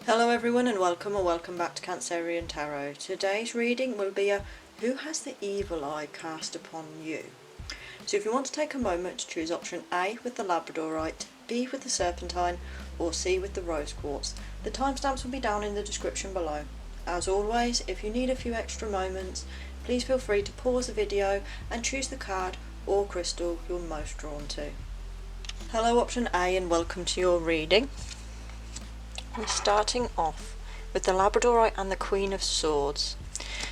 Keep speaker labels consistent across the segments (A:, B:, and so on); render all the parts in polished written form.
A: Hello everyone and welcome back to Cancerian Tarot. Today's reading will be a Who has the evil eye cast upon you? So if you want to take a moment to choose option A with the Labradorite, B with the Serpentine or C with the Rose Quartz. The timestamps will be down in the description below. As always, if you need a few extra moments, please feel free to pause the video and choose the card or crystal you're most drawn to. Hello option A and welcome to your reading. We're starting off with the Labradorite and the Queen of Swords.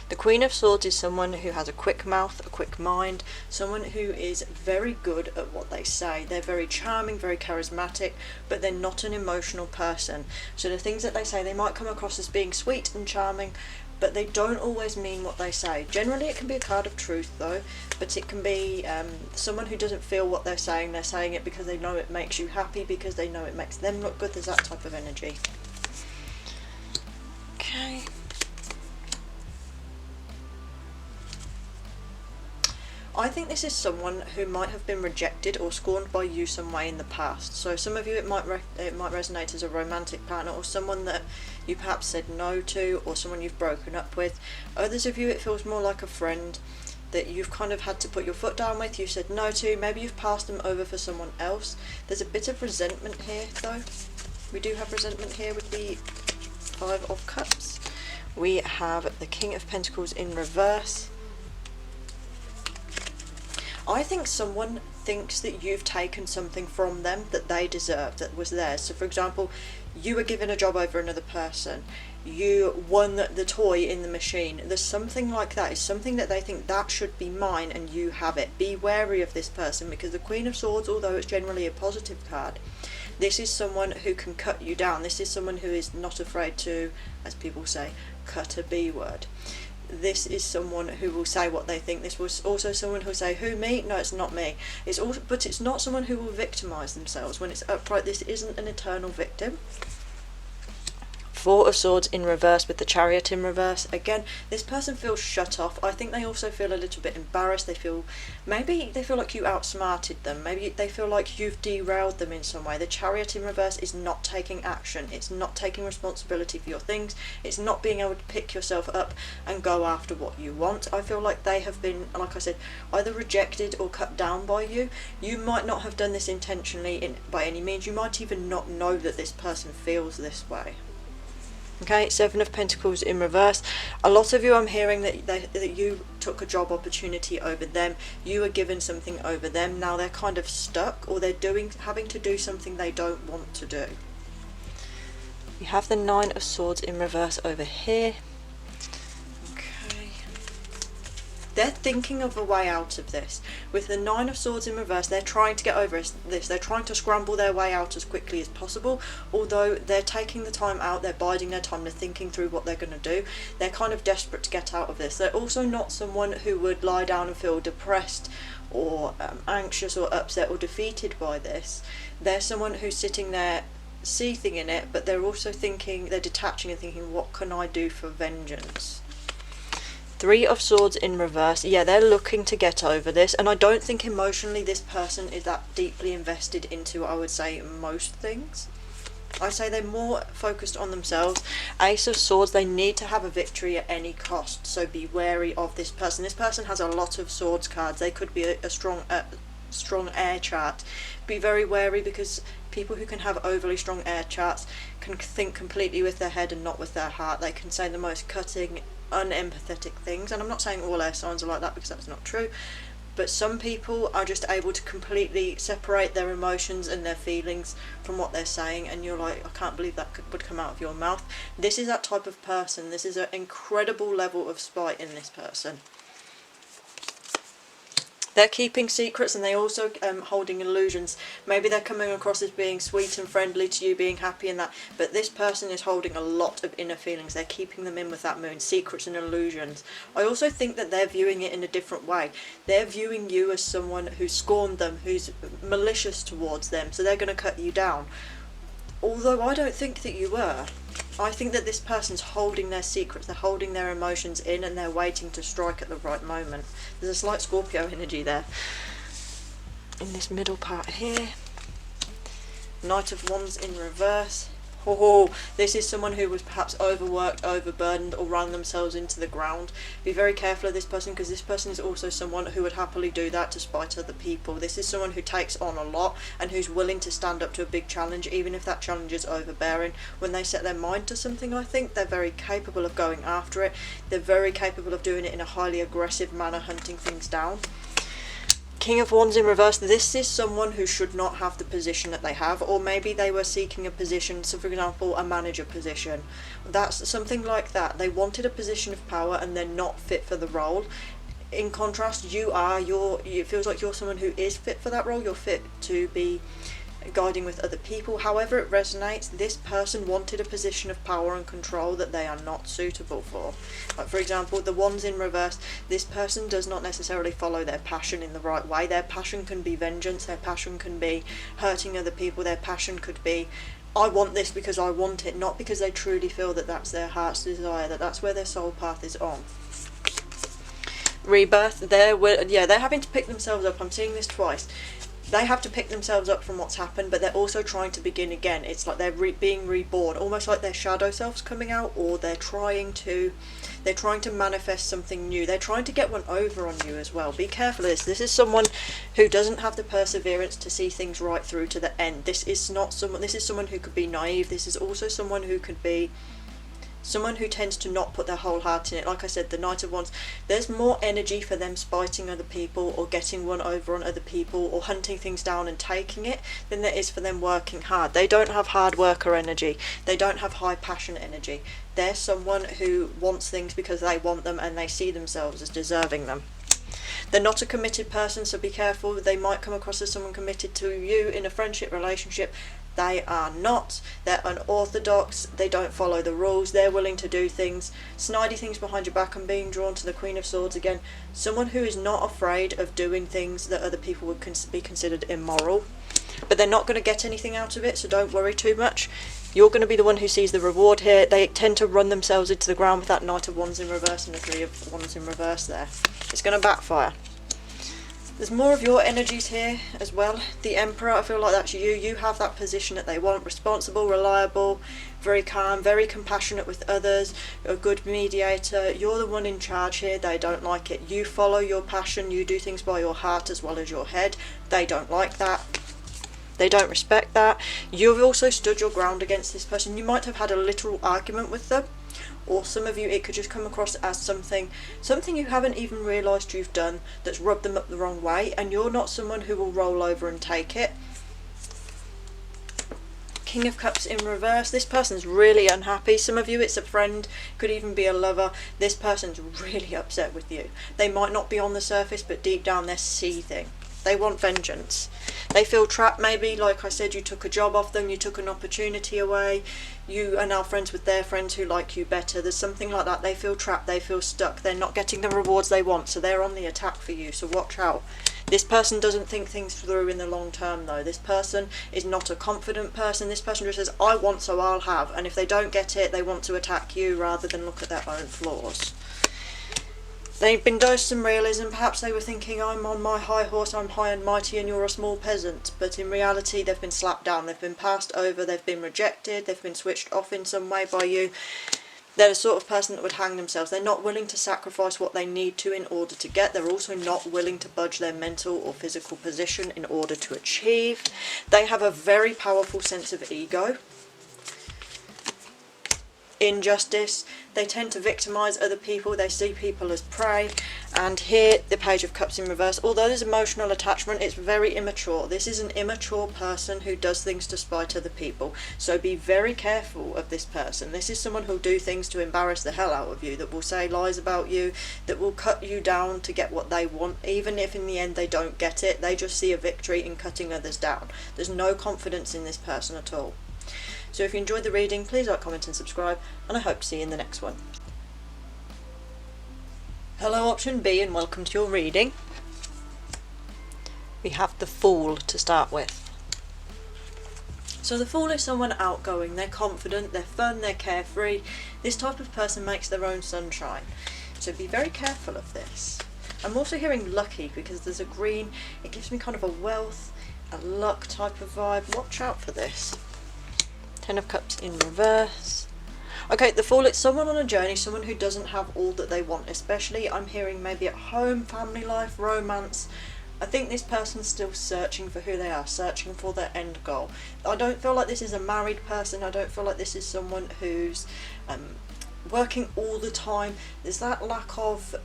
A: The Queen of Swords is someone who has a quick mouth, a quick mind, someone who is very good at what they say. They're very charming, very charismatic, but they're not an emotional person. So the things that they say, they might come across as being sweet and charming, but they don't always mean what they say. Generally it can be a card of truth though, but it can be someone who doesn't feel what they're saying it because they know it makes you happy, because they know it makes them look good. There's that type of energy. Okay. I think this is someone who might have been rejected or scorned by you some way in the past. So some of you it might resonate as a romantic partner or someone that you perhaps said no to, or someone you've broken up with. Others of you it feels more like a friend that you've kind of had to put your foot down with, you said no to, maybe you've passed them over for someone else. There's a bit of resentment here though. We do have resentment here with the Five of Cups. We have the King of Pentacles in reverse. I think someone thinks that you've taken something from them that they deserve, that was theirs. So for example, you were given a job over another person, you won the toy in the machine. There's something like that. It's something that they think that should be mine and you have it. Be wary of this person, because the Queen of Swords, although it's generally a positive card, this is someone who can cut you down. This is someone who is not afraid to, as people say, cut a B word. This is someone who will say what they think. This was also someone who will say, who, me? No, it's not me. It's also, but it's not someone who will victimise themselves. When it's upright, this isn't an eternal victim. Four of Swords in reverse with the Chariot in reverse. Again, this person feels shut off. I think they also feel a little bit embarrassed. Maybe they feel like you outsmarted them. Maybe they feel like you've derailed them in some way. The Chariot in reverse is not taking action. It's not taking responsibility for your things. It's not being able to pick yourself up and go after what you want. I feel like they have been, like I said, either rejected or cut down by you. You might not have done this intentionally by any means. You might even not know that this person feels this way. Okay, Seven of Pentacles in reverse. A lot of you, I'm hearing that you took a job opportunity over them. You were given something over them. Now they're kind of stuck, or they're having to do something they don't want to do. You have the Nine of Swords in reverse over here. Okay. They're thinking of a way out of this. With the Nine of Swords in reverse, they're trying to get over this. They're trying to scramble their way out as quickly as possible. Although they're taking the time out, they're biding their time, they're thinking through what they're going to do. They're kind of desperate to get out of this. They're also not someone who would lie down and feel depressed or anxious or upset or defeated by this. They're someone who's sitting there seething in it, but they're also thinking, they're detaching and thinking, what can I do for vengeance? Three of Swords in reverse. Yeah, they're looking to get over this, and I don't think emotionally this person is that deeply invested into, I would say, most things. I say they're more focused on themselves. Ace of Swords, they need to have a victory at any cost, so be wary of this person. This person has a lot of swords cards. They could be a strong air chart. Be very wary, because people who can have overly strong air charts can think completely with their head and not with their heart. They can say the most cutting, unempathetic things, and I'm not saying all air signs are like that, because that's not true, but some people are just able to completely separate their emotions and their feelings from what they're saying, and you're like, I can't believe that would come out of your mouth. This is that type of person. This is an incredible level of spite in this person. They're keeping secrets, and they also holding illusions. Maybe they're coming across as being sweet and friendly to you, being happy and that, but this person is holding a lot of inner feelings. They're keeping them in with that moon, secrets and illusions. I also think that they're viewing it in a different way. They're viewing you as someone who scorned them, who's malicious towards them, so they're going to cut you down. Although I don't think that you were. I think that this person's holding their secrets, they're holding their emotions in, and they're waiting to strike at the right moment. There's a slight Scorpio energy there. In this middle part here. Knight of Wands in reverse. Oh, this is someone who was perhaps overworked, overburdened, or run themselves into the ground. Be very careful of this person, because this person is also someone who would happily do that to spite other people. This is someone who takes on a lot and who's willing to stand up to a big challenge, even if that challenge is overbearing. When they set their mind to something, I think they're very capable of going after it. They're very capable of doing it in a highly aggressive manner, hunting things down. King of Wands in reverse, this is someone who should not have the position that they have, or maybe they were seeking a position, so for example a manager position. That's something like that. They wanted a position of power and they're not fit for the role. In contrast, it feels like you're someone who is fit for that role. You're fit to be guiding with other people. However it resonates, this person wanted a position of power and control that they are not suitable for. Like for example, the Wands in reverse, this person does not necessarily follow their passion in the right way. Their passion can be vengeance, their passion can be hurting other people, their passion could be, I want this because I want it, not because they truly feel that that's their heart's desire, that that's where their soul path is on. Rebirth, they're having to pick themselves up. I'm seeing this twice. They have to pick themselves up from what's happened, but they're also trying to begin again. It's like they're being reborn, almost like their shadow selves coming out, or they're trying to manifest something new. They're trying to get one over on you as well. Be careful of this. This is someone who doesn't have the perseverance to see things right through to the end. This is someone who could be naive. This is also someone who could be someone who tends to not put their whole heart in it. Like I said, the Knight of Wands, there's more energy for them spiting other people or getting one over on other people or hunting things down and taking it than there is for them working hard. They don't have hard worker energy. They don't have high passion energy. They're someone who wants things because they want them and they see themselves as deserving them. They're not a committed person, so be careful. They might come across as someone committed to you in a friendship relationship. They are not. They're unorthodox. They don't follow the rules. They're willing to do things, snidey things behind your back. And being drawn to the Queen of Swords again. Someone who is not afraid of doing things that other people would be considered immoral. But they're not going to get anything out of it, so don't worry too much. You're going to be the one who sees the reward here. They tend to run themselves into the ground with that Knight of Wands in reverse and the Three of Wands in reverse there. It's going to backfire. There's more of your energies here as well. The Emperor, I feel like that's you. You have that position that they want. Responsible, reliable, very calm, very compassionate with others, a good mediator. You're the one in charge here. They don't like it. You follow your passion. You do things by your heart as well as your head. They don't like that. They don't respect that. You've also stood your ground against this person. You might have had a literal argument with them. Or some of you, it could just come across as something you haven't even realised you've done that's rubbed them up the wrong way, and you're not someone who will roll over and take it. King of Cups in reverse, this person's really unhappy. Some of you, it's a friend, could even be a lover. This person's really upset with you. They might not be on the surface, but deep down they're seething. They want vengeance. They feel trapped. Maybe, like I said, you took a job off them, you took an opportunity away, you are now friends with their friends who like you better. There's something like that. They feel trapped, they feel stuck, they're not getting the rewards they want, so they're on the attack for you, so watch out. This person doesn't think things through in the long term though. This person is not a confident person. This person just says, I want so I'll have, and if they don't get it, they want to attack you rather than look at their own flaws. They've been dosed some realism. Perhaps they were thinking, I'm on my high horse, I'm high and mighty and you're a small peasant. But in reality they've been slapped down, they've been passed over, they've been rejected, they've been switched off in some way by you. They're the sort of person that would hang themselves. They're not willing to sacrifice what they need to in order to get. They're also not willing to budge their mental or physical position in order to achieve. They have a very powerful sense of ego. Injustice. They tend to victimise other people. They see people as prey. And here, the Page of Cups in reverse. Although there's emotional attachment, it's very immature. This is an immature person who does things to spite other people. So be very careful of this person. This is someone who'll do things to embarrass the hell out of you, that will say lies about you, that will cut you down to get what they want, even if in the end they don't get it. They just see a victory in cutting others down. There's no confidence in this person at all. So if you enjoyed the reading, please like, comment and subscribe, and I hope to see you in the next one. Hello option B and welcome to your reading. We have the Fool to start with. So the Fool is someone outgoing, they're confident, they're fun, they're carefree. This type of person makes their own sunshine. So be very careful of this. I'm also hearing lucky because there's a green, it gives me kind of a wealth, a luck type of vibe. Watch out for this. Ten of Cups in reverse. Okay, the Fool, it's someone on a journey, someone who doesn't have all that they want, especially I'm hearing maybe at home, family life, romance. I think this person's still searching for who they are, searching for their end goal. I don't feel like this is a married person. I don't feel like this is someone who's working all the time. There's that lack of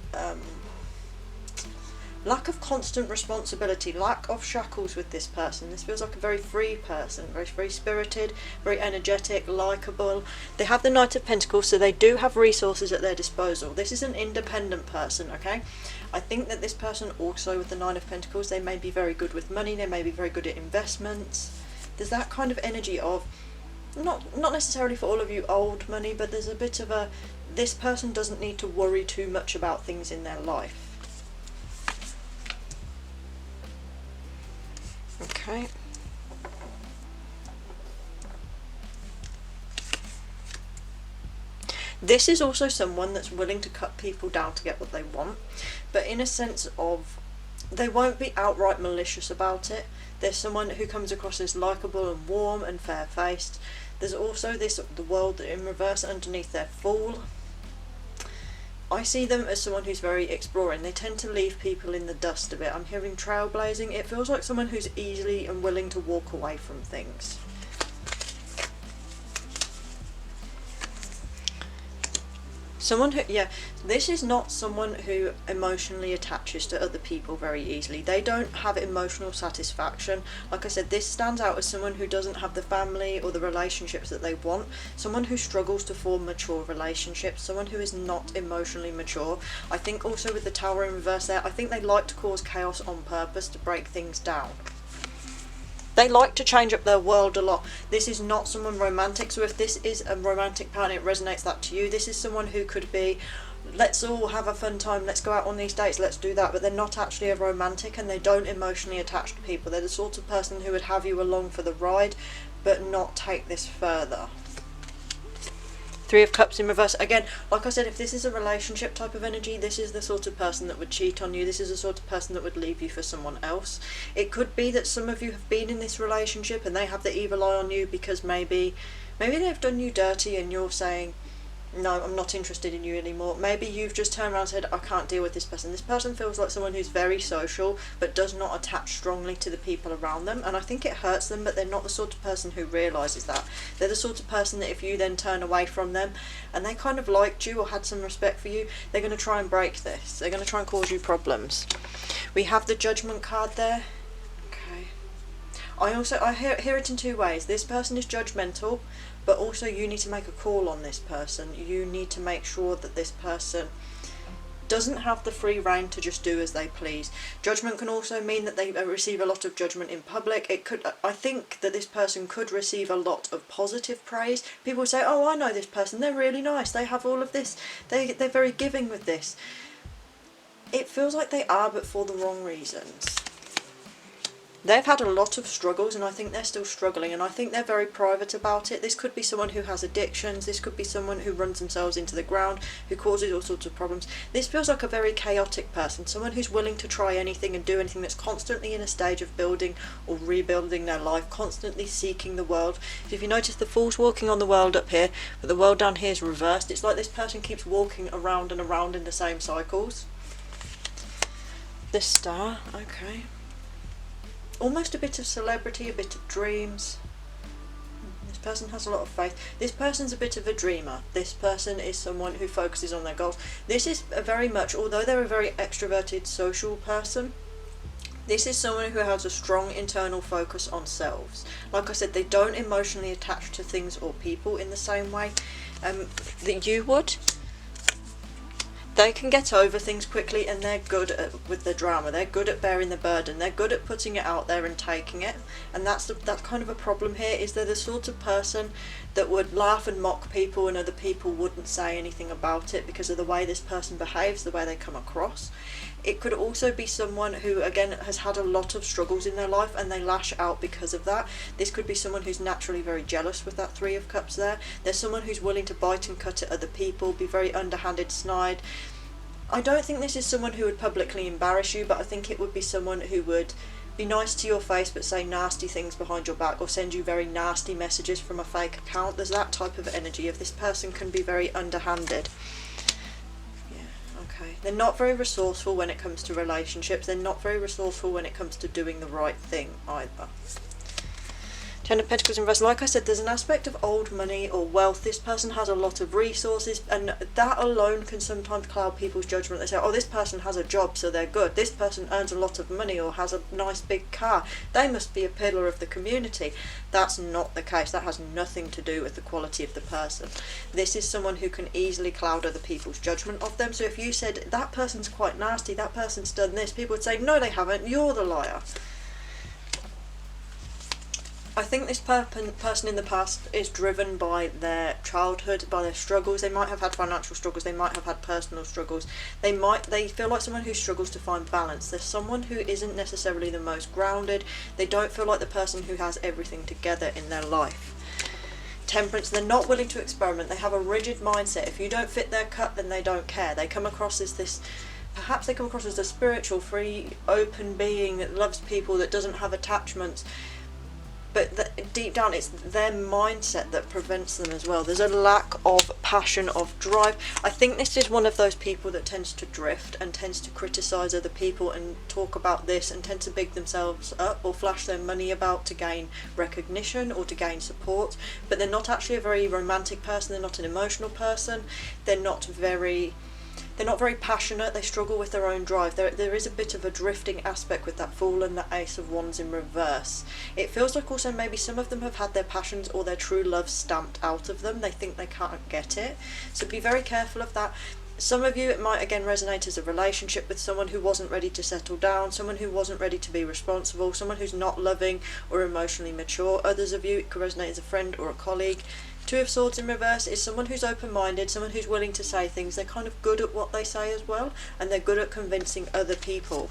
A: constant responsibility, lack of shackles with this person. This feels like a very free person, very free spirited, very energetic, likeable. They have the Knight of Pentacles, so they do have resources at their disposal. This is an independent person, okay? I think that this person also, with the Nine of Pentacles, they may be very good with money, they may be very good at investments. There's that kind of energy of, not necessarily for all of you old money, but there's a bit of a, this person doesn't need to worry too much about things in their life. Okay. This is also someone that's willing to cut people down to get what they want, but in a sense of, they won't be outright malicious about it. There's someone who comes across as likeable and warm and fair-faced. There's also this, the World in reverse underneath their Fool. I see them as someone who's very exploring. They tend to leave people in the dust a bit. I'm hearing trailblazing. It feels like someone who's easily and willing to walk away from things. Someone who, yeah, this is not someone who emotionally attaches to other people very easily. They don't have emotional satisfaction. Like I said, this stands out as someone who doesn't have the family or the relationships that they want. Someone who struggles to form mature relationships. Someone who is not emotionally mature. I think also with the Tower in reverse there, I think they like to cause chaos on purpose to break things down. They like to change up their world a lot. This is not someone romantic, so if this is a romantic partner, it resonates that to you. This is someone who could be, let's all have a fun time, let's go out on these dates, let's do that, but they're not actually a romantic and they don't emotionally attach to people. They're the sort of person who would have you along for the ride, but not take this further. Three of Cups in reverse. Again, like I said, if this is a relationship type of energy, this is the sort of person that would cheat on you. This is the sort of person that would leave you for someone else. It could be that some of you have been in this relationship and they have the evil eye on you because maybe they've done you dirty and you're saying, no, I'm not interested in you anymore. Maybe you've just turned around and said, I can't deal with this person. This person feels like someone who's very social but does not attach strongly to the people around them, and I think it hurts them, but they're not the sort of person who realises that. They're the sort of person that if you then turn away from them and they kind of liked you or had some respect for you, they're going to try and break this. They're going to try and cause you problems. We have the Judgment card there. Okay. I hear it in two ways. This person is judgmental, but also you need to make a call on this person. You need to make sure that this person doesn't have the free rein to just do as they please. Judgment can also mean that they receive a lot of judgment in public. It could, I think that this person could receive a lot of positive praise. People say, oh, I know this person, they're really nice, they have all of this, they're very giving with this. It feels like they are, but for the wrong reasons. They've had a lot of struggles and I think they're still struggling, and I think they're very private about it. This could be someone who has addictions, this could be someone who runs themselves into the ground, who causes all sorts of problems. This feels like a very chaotic person, someone who's willing to try anything and do anything, that's constantly in a stage of building or rebuilding their life, constantly seeking the world. If you notice, the Fool's walking on the world up here, but the world down here is reversed. It's like this person keeps walking around and around in the same cycles. The Star, okay. Almost a bit of celebrity, a bit of dreams. This person has a lot of faith. This person's a bit of a dreamer. This person is someone who focuses on their goals. This is a very much, although they're a very extroverted social person, this is someone who has a strong internal focus on selves. Like I said, they don't emotionally attach to things or people in the same way that you would. They can get over things quickly and they're good with the drama. They're good at bearing the burden. They're good at putting it out there and taking it. And that's kind of a problem here, is they're the sort of person that would laugh and mock people and other people wouldn't say anything about it because of the way this person behaves, the way they come across. It could also be someone who, again, has had a lot of struggles in their life and they lash out because of that. This could be someone who's naturally very jealous with that Three of Cups there. There's someone who's willing to bite and cut at other people, be very underhanded, snide. I don't think this is someone who would publicly embarrass you, but I think it would be someone who would be nice to your face but say nasty things behind your back, or send you very nasty messages from a fake account. There's that type of energy of this person can be very underhanded. Okay, they're not very resourceful when it comes to relationships. They're not very resourceful when it comes to doing the right thing either. Ten of Pentacles in reverse. Like I said, there's an aspect of old money or wealth. This person has a lot of resources, and that alone can sometimes cloud people's judgment. They say, oh, this person has a job, so they're good. This person earns a lot of money or has a nice big car. They must be a pillar of the community. That's not the case. That has nothing to do with the quality of the person. This is someone who can easily cloud other people's judgment of them. So if you said, that person's quite nasty, that person's done this, people would say, no, they haven't, you're the liar. I think this person in the past is driven by their childhood, by their struggles. They might have had financial struggles, they might have had personal struggles. They feel like someone who struggles to find balance. They're someone who isn't necessarily the most grounded. They don't feel like the person who has everything together in their life. Temperance, they're not willing to experiment. They have a rigid mindset. If you don't fit their cut, then they don't care. They come across as this, perhaps they come across as a spiritual, free, open being that loves people, that doesn't have attachments. But deep down, it's their mindset that prevents them as well. There's a lack of passion, of drive. I think this is one of those people that tends to drift and tends to criticise other people and talk about this and tend to big themselves up or flash their money about to gain recognition or to gain support. But they're not actually a very romantic person. They're not an emotional person. They're not very passionate. They struggle with their own drive. There is a bit of a drifting aspect with that Fool and the Ace of Wands in reverse. It feels like also maybe some of them have had their passions or their true love stamped out of them. They think they can't get it. So be very careful of that. Some of you, it might again resonate as a relationship with someone who wasn't ready to settle down, someone who wasn't ready to be responsible, someone who's not loving or emotionally mature. Others of you, it could resonate as a friend or a colleague. Two of Swords in reverse is someone who's open-minded, someone who's willing to say things. They're kind of good at what they say as well, and they're good at convincing other people.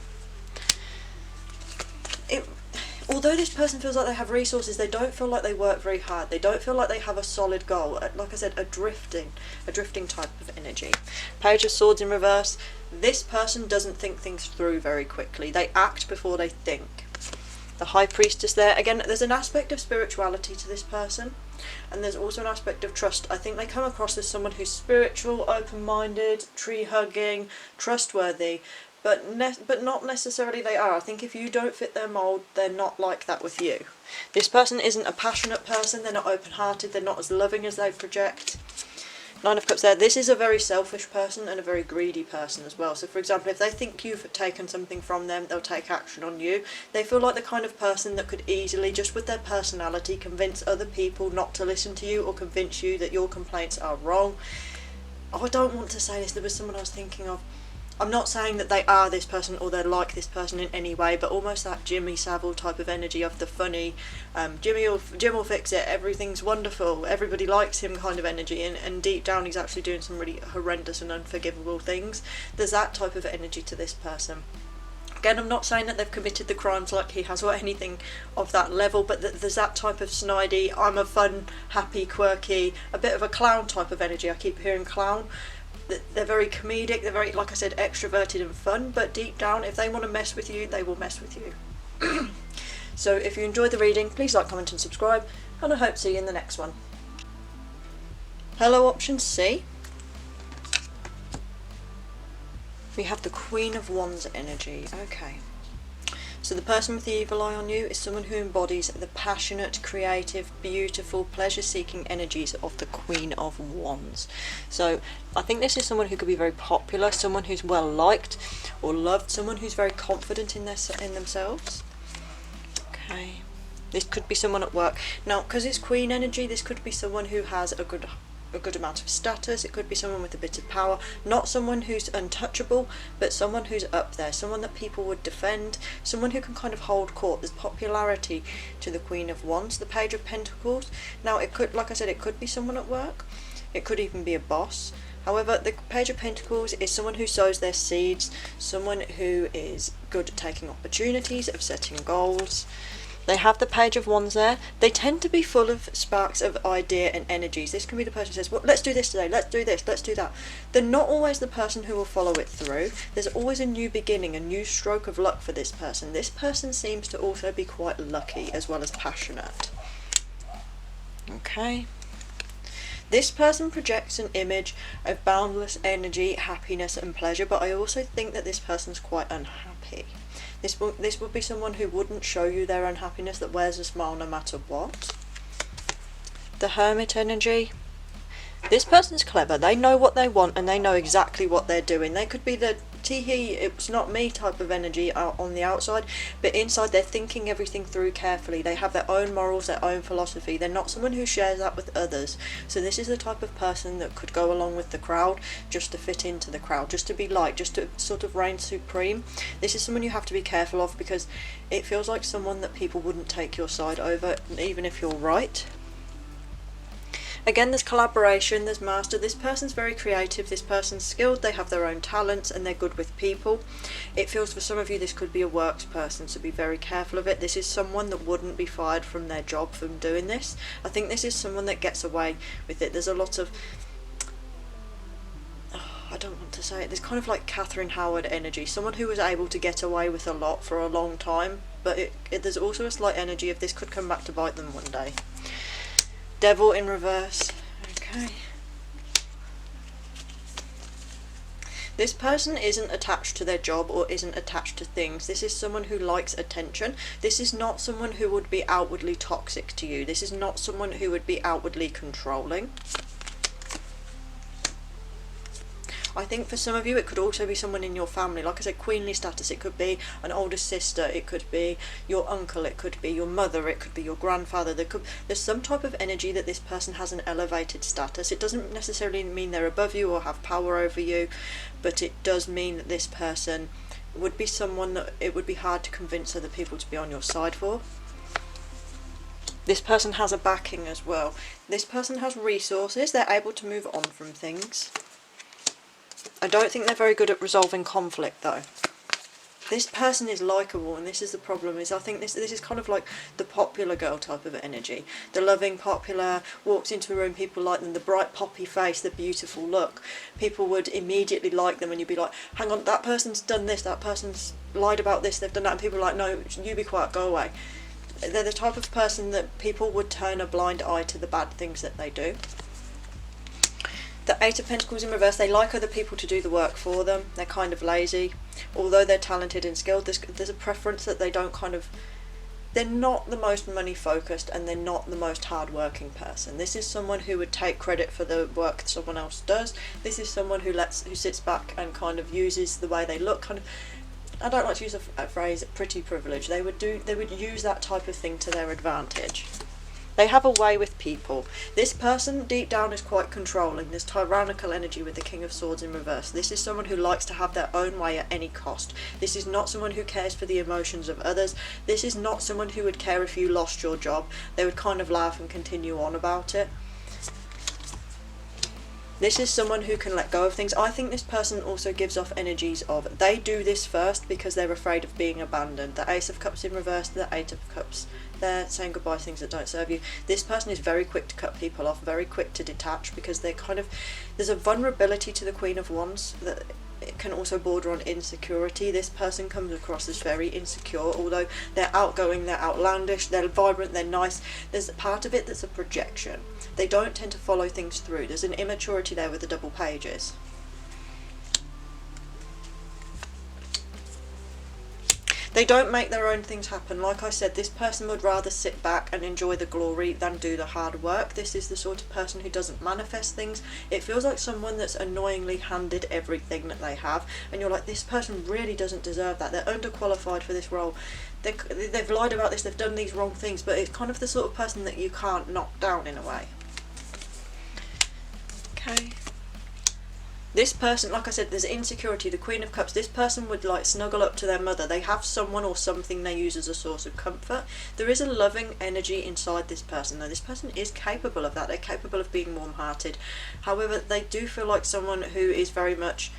A: Although this person feels like they have resources, they don't feel like they work very hard. They don't feel like they have a solid goal. Like I said, a drifting type of energy. Page of Swords in reverse. This person doesn't think things through very quickly. They act before they think. The High Priestess there. Again, there's an aspect of spirituality to this person, and there's also an aspect of trust. I think they come across as someone who's spiritual, open-minded, tree-hugging, trustworthy, but not necessarily they are. I think if you don't fit their mould, they're not like that with you. This person isn't a passionate person. They're not open-hearted. They're not as loving as they project. Nine of Cups there. This is a very selfish person and a very greedy person as well. So for example, if they think you've taken something from them, they'll take action on you. They feel like the kind of person that could easily, just with their personality, convince other people not to listen to you or convince you that your complaints are wrong. Oh, I don't want to say this. There was someone I was thinking of. I'm not saying that they are this person or they're like this person in any way, but almost that Jimmy Savile type of energy of the funny, Jim will fix it, everything's wonderful, everybody likes him kind of energy, and deep down he's actually doing some really horrendous and unforgivable things. There's that type of energy to this person. Again, I'm not saying that they've committed the crimes like he has or anything of that level, but there's that type of snidey, I'm a fun, happy, quirky, a bit of a clown type of energy. I keep hearing clown. They're very comedic, they're very, like I said, extroverted and fun, but deep down, if they want to mess with you, they will mess with you. So if you enjoyed the reading, please like, comment and subscribe, and I hope to see you in the next one. Hello, option C. We have the Queen of Wands energy. Okay. So the person with the evil eye on you is someone who embodies the passionate, creative, beautiful, pleasure-seeking energies of the Queen of Wands. So I think this is someone who could be very popular, someone who's well liked or loved, someone who's very confident in themselves. Okay. This could be someone at work. Now, because it's Queen energy, this could be someone who has a good amount of status. It could be someone with a bit of power, not someone who's untouchable, but someone who's up there, someone that people would defend, someone who can kind of hold court. There's popularity to the Queen of Wands. The Page of Pentacles, now it could, like I said, it could be someone at work, it could even be a boss. However, the Page of Pentacles is someone who sows their seeds, someone who is good at taking opportunities, of setting goals. They have the Page of Wands there. They tend to be full of sparks of idea and energies. This can be the person who says, well, let's do this today, let's do this, let's do that. They're not always the person who will follow it through. There's always a new beginning, a new stroke of luck for this person. This person seems to also be quite lucky as well as passionate. Okay. This person projects an image of boundless energy, happiness and pleasure, but I also think that this person's quite unhappy. This would be someone who wouldn't show you their unhappiness, that wears a smile no matter what. The Hermit energy. This person's clever. They know what they want and they know exactly what they're doing. They could be the tee-hee, it's not me type of energy out on the outside, but inside they're thinking everything through carefully. They have their own morals, their own philosophy. They're not someone who shares that with others. So this is the type of person that could go along with the crowd just to fit into the crowd, just to be liked, just to sort of reign supreme. This is someone you have to be careful of, because it feels like someone that people wouldn't take your side over, even if you're right. Again, there's collaboration, there's master. This person's very creative, this person's skilled, they have their own talents and they're good with people. It feels for some of you this could be a works person, so be very careful of it. This is someone that wouldn't be fired from their job from doing this. I think this is someone that gets away with it. There's a lot of, I don't want to say it, there's kind of like Catherine Howard energy, someone who was able to get away with a lot for a long time, but there's also a slight energy of this could come back to bite them one day. Devil in reverse. Okay. This person isn't attached to their job or isn't attached to things. This is someone who likes attention. This is not someone who would be outwardly toxic to you. This is not someone who would be outwardly controlling. I think for some of you it could also be someone in your family. Like I said, queenly status. It could be an older sister, it could be your uncle, it could be your mother, it could be your grandfather. There's some type of energy that this person has an elevated status. It doesn't necessarily mean they're above you or have power over you, but it does mean that this person would be someone that it would be hard to convince other people to be on your side for. This person has a backing as well. This person has resources. They're able to move on from things. I don't think they're very good at resolving conflict though. This person is likeable, and this is the problem, is I think this is kind of like the popular girl type of energy. The loving, popular, walks into a room, people like them, the bright poppy face, the beautiful look. People would immediately like them and you'd be like, hang on, that person's done this, that person's lied about this, they've done that, and people are like, no, you be quiet, go away. They're the type of person that people would turn a blind eye to the bad things that they do. The Eight of Pentacles in reverse, they like other people to do the work for them. They're kind of lazy. Although they're talented and skilled, there's a preference that they don't they're not the most money focused and they're not the most hard working person. This is someone who would take credit for the work that someone else does. This is someone who sits back and kind of uses the way they look, I don't like to use a phrase, pretty privilege. They would use that type of thing to their advantage. They have a way with people. This person deep down is quite controlling. There's tyrannical energy with the King of Swords in reverse. This is someone who likes to have their own way at any cost. This is not someone who cares for the emotions of others. This is not someone who would care if you lost your job. They would kind of laugh and continue on about it. This is someone who can let go of things. I think this person also gives off energies of, they do this first because they're afraid of being abandoned. The Ace of Cups in reverse, the Eight of Cups. They're saying goodbye to things that don't serve you. This person is very quick to cut people off, very quick to detach, because they're there's a vulnerability to the Queen of Wands that it can also border on insecurity. This person comes across as very insecure, although they're outgoing, they're outlandish, they're vibrant, they're nice. There's a part of it that's a projection. They don't tend to follow things through. There's an immaturity there with the double pages. They don't make their own things happen. Like I said, this person would rather sit back and enjoy the glory than do the hard work. This is the sort of person who doesn't manifest things. It feels like someone that's annoyingly handed everything that they have, and you're like, this person really doesn't deserve that. They're underqualified for this role. They've lied about this, they've done these wrong things, but it's kind of the sort of person that you can't knock down in a way. Okay. This person, like I said, there's insecurity, the Queen of Cups. This person would like snuggle up to their mother. They have someone or something they use as a source of comfort. There is a loving energy inside this person, though. This person is capable of that. They're capable of being warm-hearted. However, they do feel like someone who is very much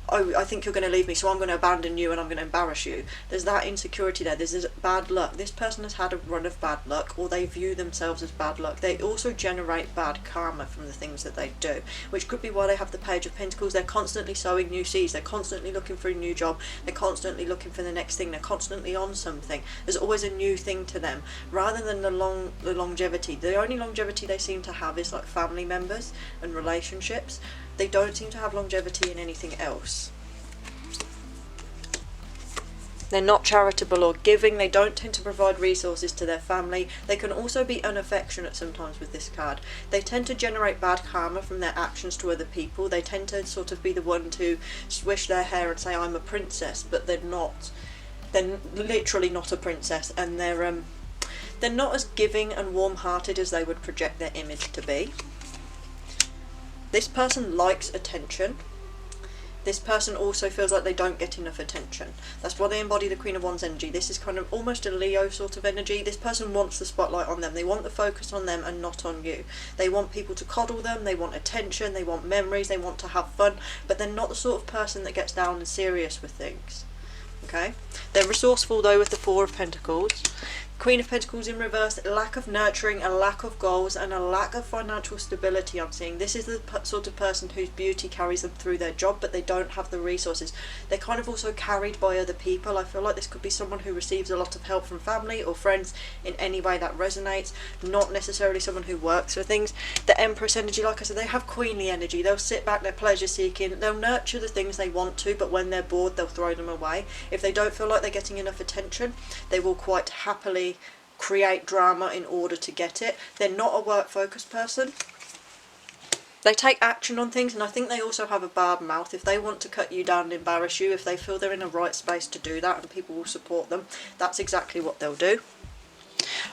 A: oh, I think you're going to leave me, so I'm going to abandon you and I'm going to embarrass you. There's that insecurity there. There's this bad luck. This person has had a run of bad luck, or they view themselves as bad luck. They also generate bad karma from the things that they do, which could be why they have the Page of Pentacles. They're constantly sowing new seeds. They're constantly looking for a new job. They're constantly looking for the next thing. They're constantly on something. There's always a new thing to them, rather than the longevity. The only longevity they seem to have is like family members and relationships. They don't seem to have longevity in anything else. They're not charitable or giving. They don't tend to provide resources to their family. They can also be unaffectionate sometimes with this card. They tend to generate bad karma from their actions to other people. They tend to sort of be the one to swish their hair and say, I'm a princess, but they're not. They're literally not a princess, and they're not as giving and warm-hearted as they would project their image to be. This person likes attention. This person also feels like they don't get enough attention. That's why they embody the Queen of Wands energy. This is kind of almost a Leo sort of energy. This person wants the spotlight on them. They want the focus on them and not on you. They want people to coddle them. They want attention. They want memories. They want to have fun. But they're not the sort of person that gets down and serious with things. Okay? They're resourceful though with the Four of Pentacles. Queen of Pentacles in reverse, lack of nurturing, a lack of goals, and a lack of financial stability I'm seeing. This is the sort of person whose beauty carries them through their job, but they don't have the resources. They're kind of also carried by other people. I feel like this could be someone who receives a lot of help from family or friends in any way that resonates, not necessarily someone who works for things. The Empress energy, like I said, they have queenly energy. They'll sit back, they're pleasure seeking, they'll nurture the things they want to, but when they're bored, they'll throw them away. If they don't feel like they're getting enough attention, they will quite happily create drama in order to get it. They're not a work focused person. They take action on things, and I think they also have a bad mouth. If they want to cut you down and embarrass you, if they feel they're in a right space to do that and people will support them, that's exactly what they'll do.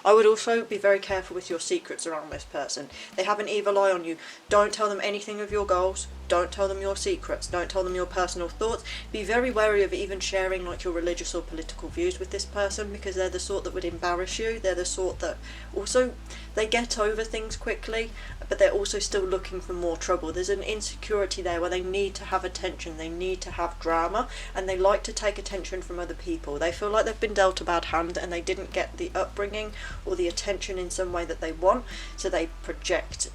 A: I would also be very careful with your secrets around this person. They have an evil eye on you. Don't tell them anything of your goals. Don't tell them your secrets. Don't tell them your personal thoughts. Be very wary of even sharing like your religious or political views with this person, because they're the sort that would embarrass you. They're the sort that also, they get over things quickly, but they're also still looking for more trouble. There's an insecurity there where they need to have attention, they need to have drama, and they like to take attention from other people. They feel like they've been dealt a bad hand and they didn't get the upbringing or the attention in some way that they want, so they project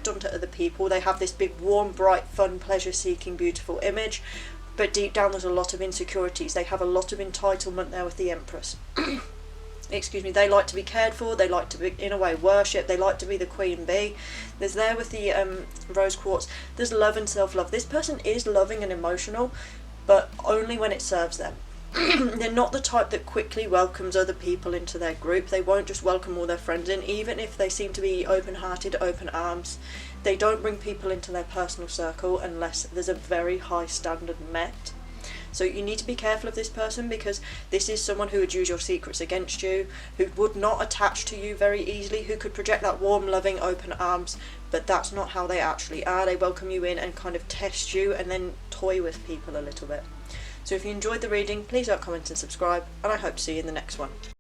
A: onto other people. They have this big, warm, bright, fun, pleasure-seeking, beautiful image, but deep down there's a lot of insecurities. They have a lot of entitlement there with the Empress. Excuse me. They like to be cared for. They like to be, in a way, worshipped. They like to be the queen bee. There's there with the rose quartz, there's love and self-love. This person is loving and emotional, but only when it serves them. They're not the type that quickly welcomes other people into their group. They won't just welcome all their friends in, even if they seem to be open-hearted, open arms. They don't bring people into their personal circle unless there's a very high standard met. So you need to be careful of this person, because this is someone who would use your secrets against you, who would not attach to you very easily, who could project that warm, loving, open arms, but that's not how they actually are. They welcome you in and kind of test you and then toy with people a little bit. So if you enjoyed the reading, please like, comment and subscribe, and I hope to see you in the next one.